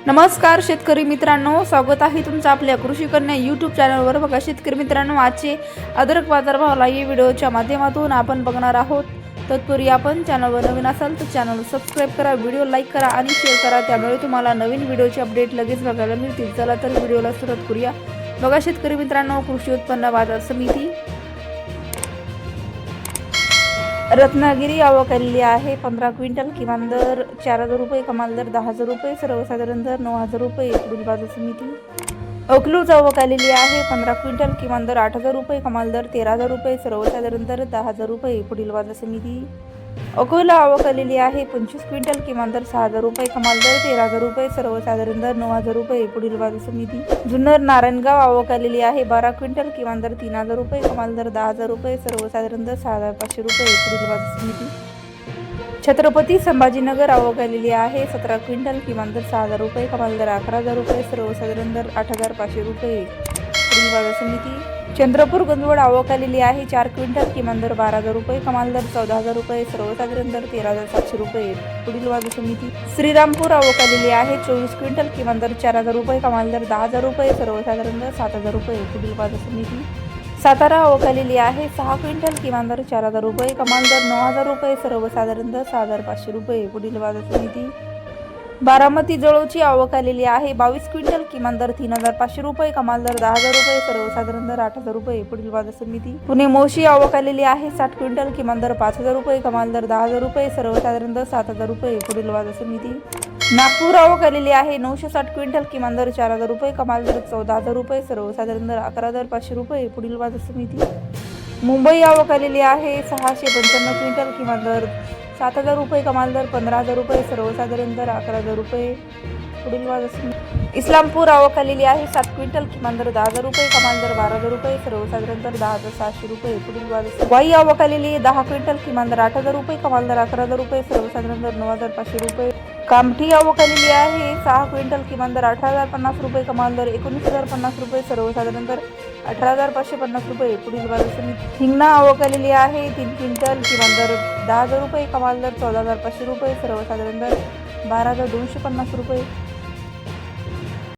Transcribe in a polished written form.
नमस्कार शेतकरी मित्रांनो, स्वागत आहे तुमचं आपल्या कृषी कन्या यूट्यूब चॅनलवर। बघा शेतकरी मित्रांनो, आजचे अद्रक बाजारभाव लाईव्ह व्हिडिओच्या माध्यमातून आपण बघणार आहोत। तत्पूर्वी आपण चॅनलवर नवीन असाल तर चॅनल सबस्क्राइब करा, व्हिडिओ लाईक करा आणि शेअर करा, त्यामुळे तुम्हाला नवीन व्हिडिओचे अपडेट लगेच बघायला मिळतील। चला तर व्हिडिओला सुरुवात करूया। बघा शेतकरी मित्रांनो, कृषी उत्पन्न बाजार समिती रत्नागिरी आवक आलेली आहे 15 क्विंटल, किमान दर 4000 रुपये, कमाल दर 10000 रुपये, सर्वसाधारण दर 9000 रुपये। पुढील बाजार समिती अकलूज आवक आलेली आहे 15 क्विंटल, किमान दर 8000 रुपये, कमाल दर 13000 रुपये, सर्वसाधारण दर 10000 रुपये। पुढील बाजार समिती अकोला आवक आलेली आहे 25 क्विंटल, किमान दर 6000 रुपये, कमाल दर 13000 रुपये, सर्वसाधारण दर 9000 रुपये। पुढील बाजार समिती जुन्नर नारायणगाव आवक आलेली आहे 12 क्विंटल, किमान दर 3000 रुपये, कमाल दर 10000 रुपये, सर्वसाधारण दर 6500 रुपये। पुढील बाजार समिती छत्रपती संभाजीनगर आवक आलेली आहे 17 क्विंटल, किमान दर 6000 रुपये, कमाल दर 11000 रुपये, सर्वसाधारण दर 8500 रुपये। पुढील बाजार समिती चंद्रपूर गंजवड आवक आलेली आहे 4 क्विंटल, किमान दर 12000 रुपये, कमाल दर 14000 रुपये, सर्वसाधारण दर 13700 रुपये। पुढील बाजार समिती श्रीरामपूर आवक आलेली आहे 24 क्विंटल, किमान दर 4000 रुपये, कमाल दर 10000 रुपये, सर्वसाधारण दर 7000 रुपये। पुढील बाजार समिती सातारा आवक आलेली आहे 6 क्विंटल, किमान दर 4000 रुपये, कमाल दर 9000 रुपये, सर्वसाधारण दर 6500 रुपये। पुढील बाजार समिती बारामती जळोची आवक आलेली आहे 22 क्विंटल, किमान दर 3500 रुपये, कमाल दर 10000 रुपये, सर्वसाधारण दर 8000 रुपये। पुढील बाजार समिती पुणे मोशी आवक आलेली आहे 60 क्विंटल, किमान दर 5000 रुपये, कमाल दर 10000 रुपये, सर्वसाधारण दर 7000 रुपये। पुढील बाजार समिती नागपूर आवक आलेली आहे 960 क्विंटल, किमान दर 4000 रुपये, कमाल दर 14000 रुपये, सर्वसाधारण दर 11500 रुपये। पुढील बाजार समिती मुंबई आवक आलेली आहे 695 क्विंटल, किमान दर 7000 रुपये, कमाल दर 15000 रुपये, सर्वसाधारण दर 11000 रुपये। पुढील बाजार समिती इस्लामपूर आवक आलेली आहे 7 क्विंटल, किमान दर 10000 रुपये, कमाल दर 12000 रुपये, सर्वसाधारण दर 10700 रुपये। पुढील बाजार समिती वाई आवक आलेली आहे 10 क्विंटल, किमान दर 8000 रुपये, कमाल दर 11000 रुपये, सर्वसाधारण दर 9500 रुपये। कामठी आवक आलेली आहे 6 क्विंटल, किमान दर 18050 रुपये, कमाल दर 19050 रुपये, सर्वसाधारण दर 18550 रुपये। पुढील बाजार समिती हिंगणा आवक आलेली आहे 3 क्विंटल, किमान दर 10000 रुपये, कमाल दर 14500 रुपये, सर्वसाधारण दर 12250 रुपये।